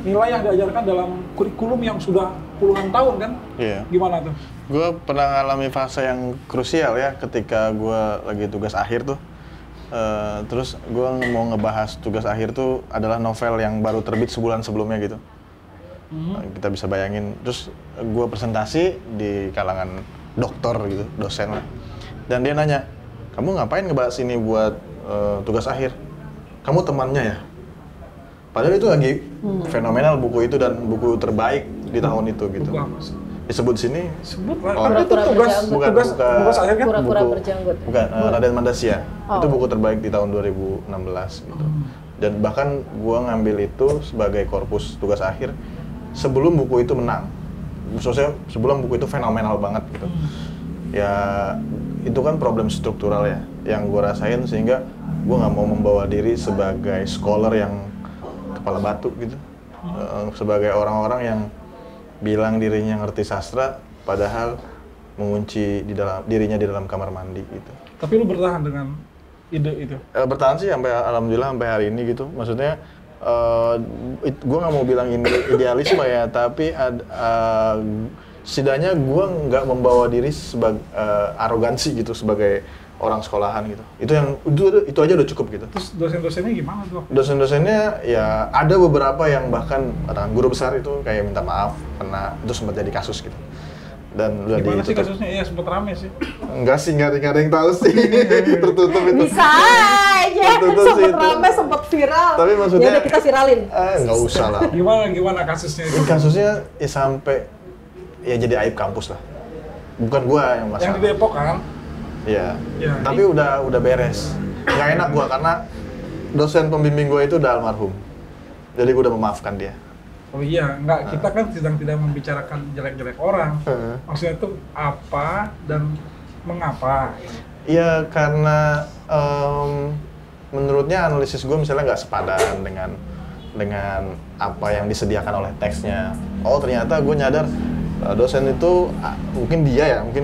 nilai yang diajarkan dalam kurikulum yang sudah puluhan tahun kan? Iya. Gimana tuh? Gue pernah ngalami fase yang krusial ya ketika gue lagi tugas akhir tuh. Terus gue mau ngebahas tugas akhir tuh adalah novel yang baru terbit sebulan sebelumnya gitu. Kita bisa bayangin. Terus gue presentasi di kalangan dokter gitu, dosen lah. Dan dia nanya, kamu ngapain ngebahas ini buat tugas akhir? Kamu temannya ya? Padahal itu lagi fenomenal buku itu dan buku terbaik di tahun itu gitu. Buku apa sih? Disebut sini Sebut lah. Oh. Kan itu Pura-pura tugas berjanggut. tugas akhir kan? Pura-pura buku- berjanggut. Bukan, Raden Mandasya. Oh. Itu buku terbaik di tahun 2016 gitu. Dan bahkan gua ngambil itu sebagai korpus tugas akhir sebelum buku itu menang. Maksudnya sebelum buku itu fenomenal banget gitu. Ya itu kan problem struktural ya yang gua rasain sehingga gua nggak mau membawa diri sebagai scholar yang kepala batu gitu. Sebagai orang-orang yang bilang dirinya ngerti sastra padahal mengunci dirinya di dalam kamar mandi gitu. Tapi lu bertahan dengan ide itu. Bertahan sih sampai alhamdulillah sampai hari ini gitu. Maksudnya gue nggak mau bilang ini idealisme ya, tapi setidaknya gue nggak membawa diri sebagai arogansi gitu sebagai orang sekolahan gitu. Itu aja udah cukup gitu. Terus dosen-dosennya gimana tuh? Dosen-dosennya ya ada beberapa yang bahkan katakan guru besar itu kayak minta maaf karena itu sempat jadi kasus gitu. Dan udah Gimana sih ditutup. kasusnya? Iya sempet rame sih. Enggak sih, nggak ada yang tahu sih. Tertutup itu. Bisa aja, Tertutup sih sempet itu. rame, sempet viral. Tapi maksudnya- Ya udah kita viralin. Nggak usah lah. Gimana kasusnya itu? Kasusnya ya sampai ya jadi aib kampus lah. Bukan gua yang Yang masalah. di Depok kan? Iya. Ya, Tapi udah beres. Nggak enak gua karena dosen pembimbing gua itu udah almarhum. Jadi gua udah memaafkan dia. Oh iya, enggak, kita kan sedang tidak membicarakan jelek-jelek orang. Maksudnya itu apa dan mengapa? Iya, karena menurutnya analisis gue misalnya nggak sepadan dengan apa yang disediakan oleh teksnya. Oh ternyata gue nyadar dosen itu mungkin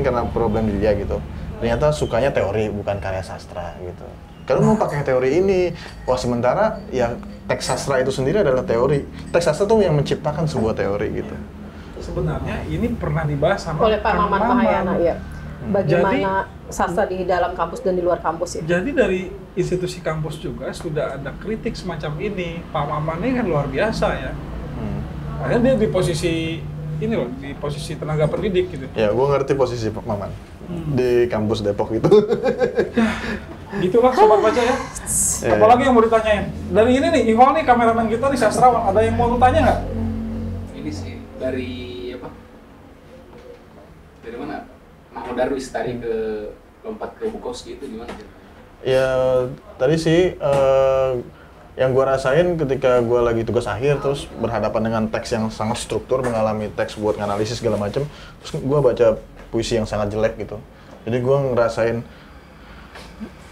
karena problem di dia gitu. Ternyata sukanya teori bukan karya sastra gitu. Kalau mau pakai teori ini, wah sementara ya teks sastra itu sendiri adalah teori. Teks sastra tuh yang menciptakan sebuah teori gitu. Sebenarnya ini pernah dibahas sama Oleh Pak Maman Mahayana, ya. Bagaimana Jadi- sastra di dalam kampus dan di luar kampus ya? Jadi dari institusi kampus juga sudah ada kritik semacam ini. Pak Maman ini kan luar biasa ya. Akhirnya dia di posisi ini loh, di posisi tenaga pendidik gitu. Ya, gue ngerti posisi Pak Maman di kampus Depok itu. Gitulah sobat baca ya. Ya. Apalagi yang mau ditanyain? Dari ini nih, Ival nih kameramen kita nih sastrawan. Ada yang mau lu tanya nggak? Ini sih dari apa? Dari mana? Mahmud Darwis tadi ke lompat ke Bukowski itu gimana sih? Ya tadi sih yang gue rasain ketika gue lagi tugas akhir terus berhadapan dengan teks yang sangat struktur, mengalami teks buat nganalisis segala macem, terus gue baca puisi yang sangat jelek gitu. Jadi gue ngerasain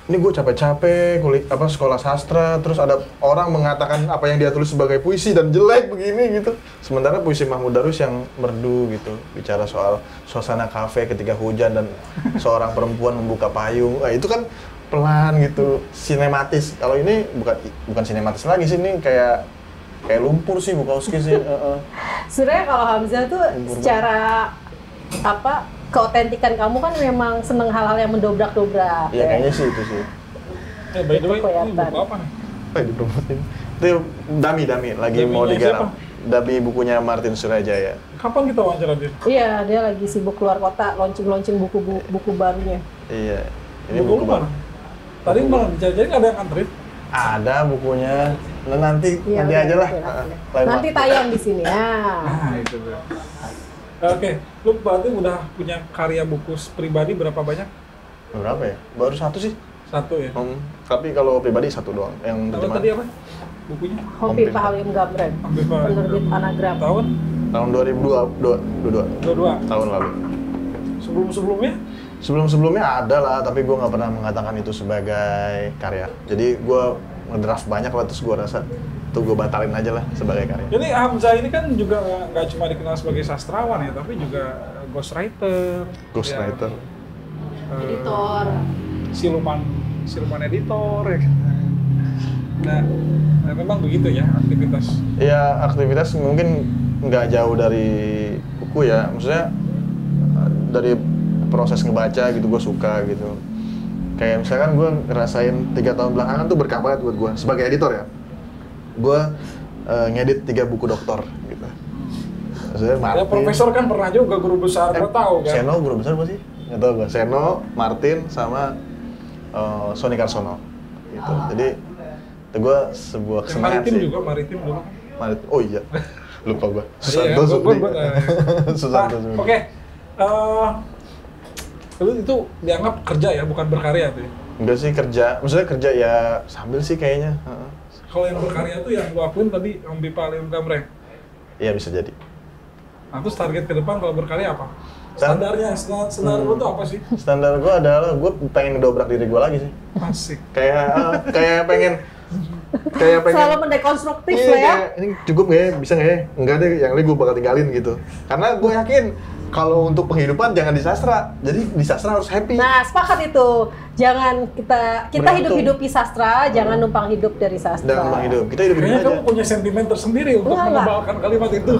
ini gue capek-capek sekolah sastra, terus ada orang mengatakan apa yang dia tulis sebagai puisi dan jelek begini gitu. Sementara puisi Mahmud Darwis yang merdu gitu, bicara soal suasana kafe ketika hujan dan seorang perempuan membuka payung. Itu kan pelan gitu, sinematis. Kalau ini bukan sinematis lagi sih, ini kayak lumpur sih Bukowski sih. Sebenarnya kalau Hamzah tuh secara keotentikan kamu kan memang seneng hal-hal yang mendobrak-dobrak. Iya kayaknya sih itu sih. By the way, ini buku apa nih? Dipromotin. Itu Dami lagi mau digarap. Dami bukunya Martin Surajaya. Kapan kita wawancara dia? Iya, dia lagi sibuk keluar kota, launching buku barunya. Iya. Ini buku mana? Tadi malah dicari-cari nggak ada yang anterin? Ada bukunya. Nanti aja lah. Nanti tayang di sini ya. Nah, itu bro. Oke, lu berarti udah punya karya buku pribadi berapa banyak? Berapa ya? Baru satu sih. Satu ya? Tapi kalau pribadi satu doang. Yang Apa tadi apa? Bukunya? Hompim Halim Gamreng. Penerbit Anagram. Tahun? Tahun 2022. Tahun lalu. Sebelum-sebelumnya? Sebelum-sebelumnya ada lah, tapi gue nggak pernah mengatakan itu sebagai karya. Jadi gue ngedraft banyak lah, terus gue rasa tuh gue batalin aja lah sebagai karya. Jadi Hamzah ini kan juga nggak cuma dikenal sebagai sastrawan ya, tapi juga ghostwriter. Ghostwriter. Editor. Siluman editor ya. Nah, memang begitu ya aktivitas. Ya aktivitas mungkin nggak jauh dari buku ya, maksudnya dari proses ngebaca gitu gue suka gitu. Kayak misalkan gue ngerasain 3 tahun belakangan tuh berkah banget buat gue sebagai editor ya. Gue ngedit 3 buku doktor gitu. Maksudnya Martin. Ya profesor kan pernah juga guru besar, gue tahu kan. Seno guru besar apa sih? Nggak tahu gue. Seno, Martin sama Sony Karsono gitu. Jadi itu gue sebuah kesenangan sih. Maritim dulu. Oh iya. Lupa gue. Susanto Supri. Oke. Itu dianggap kerja ya, bukan berkarya tuh ya? Enggak sih kerja, maksudnya kerja ya sambil sih kayaknya. Kalau yang berkarya tuh yang lu akuin tadi Hompim Halim Gamreng? Iya bisa jadi. Nah terus target ke depan kalau berkarya apa? Standarnya, standar lu tuh apa sih? Standar gue adalah gue pengen ngedobrak diri gue lagi sih. Asik. Kayak pengen selalu mendekonstruktif iya, lah ya. Ini cukup nggak ya? Bisa nggak ya? Enggak deh, yang lain gue bakal tinggalin gitu. Karena gue yakin kalau untuk penghidupan jangan di sastra. Jadi di sastra harus happy. Nah, sepakat itu. Jangan kita hidup di sastra, jangan numpang hidup dari sastra. Jangan numpang hidup. Kita hidup Kayaknya aja. kamu punya sentimen tersendiri untuk menebalkan kalimat itu.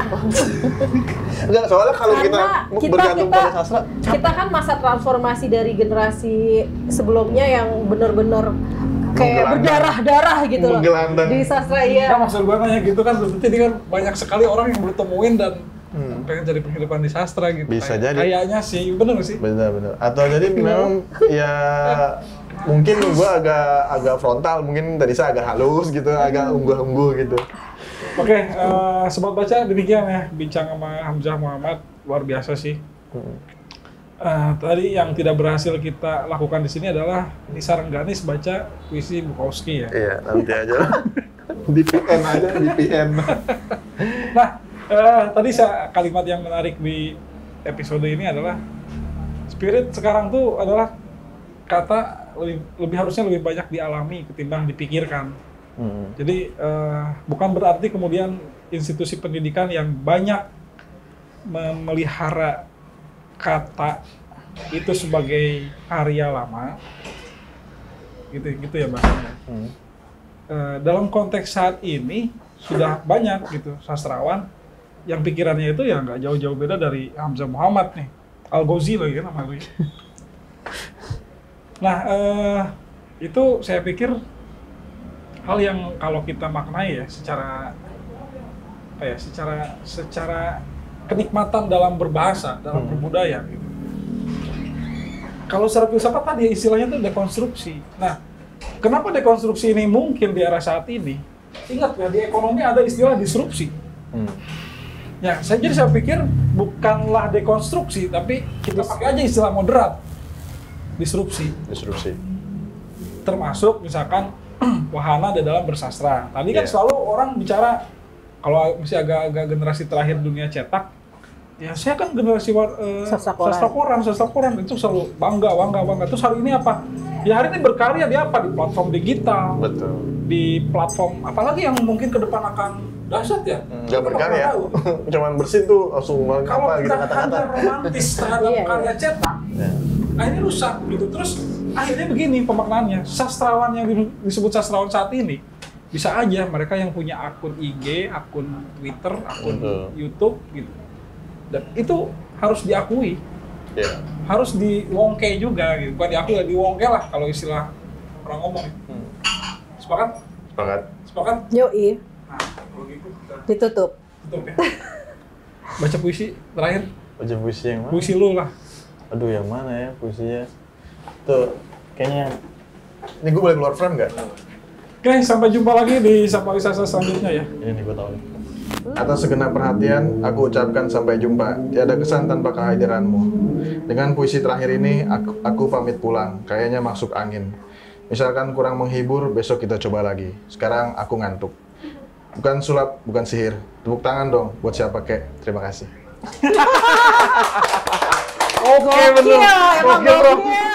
Enggak, soalnya kalau kita bergantung pada sastra, kita kan masa transformasi dari generasi sebelumnya yang benar-benar kayak berdarah-darah gitu loh. Di sastra iya. Nah, maksud gue nanya gitu kan, berarti ini kan banyak sekali orang yang belum temuin dan pengen cari penghidupan di sastra gitu. Bisa jadi. Kayaknya sih, bener sih? Bener. Atau jadi memang ya mungkin gua agak frontal, mungkin tadi saya agak halus gitu, agak unggul-unggul gitu. Oke, sobat baca demikian ya bincang sama Hamzah Muhammad, luar biasa sih. Tadi yang tidak berhasil kita lakukan di sini adalah Nisa Rengganis baca puisi Bukowski ya. Iya, nanti aja. Di PN aja, di PN. Nah, tadi kalimat yang menarik di episode ini adalah spirit sekarang tuh adalah kata harusnya lebih banyak dialami ketimbang dipikirkan. Jadi bukan berarti kemudian institusi pendidikan yang banyak memelihara kata itu sebagai karya lama, gitu ya bahasanya. Dalam konteks saat ini sudah banyak gitu sastrawan yang pikirannya itu ya nggak jauh-jauh beda dari Hamzah Muhammad nih, Al-Ghazi lagi kan namanya. Nah, itu saya pikir hal yang kalau kita maknai ya secara kenikmatan dalam berbahasa, dalam berbudaya gitu. Kalau secara filsafat tadi istilahnya itu dekonstruksi. Nah, kenapa dekonstruksi ini mungkin di era saat ini? Ingat ya, di ekonomi ada istilah disrupsi. Ya, jadi saya pikir bukanlah dekonstruksi, tapi kita pakai aja istilah moderat. Disrupsi. Termasuk misalkan wahana di dalam bersastra. Tadi kan selalu orang bicara, kalau masih agak-agak generasi terakhir dunia cetak, Ya saya kan generasi Sastra koran. sastra koran itu selalu bangga. Terus hari ini apa? Ya hari ini berkarya di apa? Di platform digital, Betul. di platform apalagi yang mungkin ke depan akan dahsyat ya. Nggak berkarya, cuman bersin tuh langsung Kalau apa gitu kita kata-kata. hanya romantis terhadap Iya, karya cetak, Ya. akhirnya rusak gitu. Terus akhirnya begini pemaknaannya, sastrawan yang disebut sastrawan saat ini bisa aja mereka yang punya akun IG, akun Twitter, akun Betul. YouTube gitu. Dan itu harus diakui, Ya. harus diwongke juga gitu. Bukan diakui, diwongke lah kalau istilah orang ngomong. Sepakat? Sepakat. Sepakat? Yoi, Nah, kalau gitu kita ditutup. tutup ya. Baca puisi terakhir, Baca puisi yang mana? puisi lu lah. Aduh, yang mana ya puisinya? Tuh, kayaknya. Ini gue boleh keluar frame nggak? Oke, sampai jumpa lagi di Safari Sastra selanjutnya ya. Ini nih, gue tahu nih. Atas segenap perhatian, aku ucapkan sampai jumpa. Tiada kesan tanpa kehadiranmu. Dengan puisi terakhir ini, aku pamit pulang. Kayaknya masuk angin. Misalkan kurang menghibur, besok kita coba lagi. Sekarang aku ngantuk. Bukan sulap, bukan sihir. Tepuk tangan dong buat siapa kek. Terima kasih. Oke, bener. Gokil, emang Gokil, bro. gokil.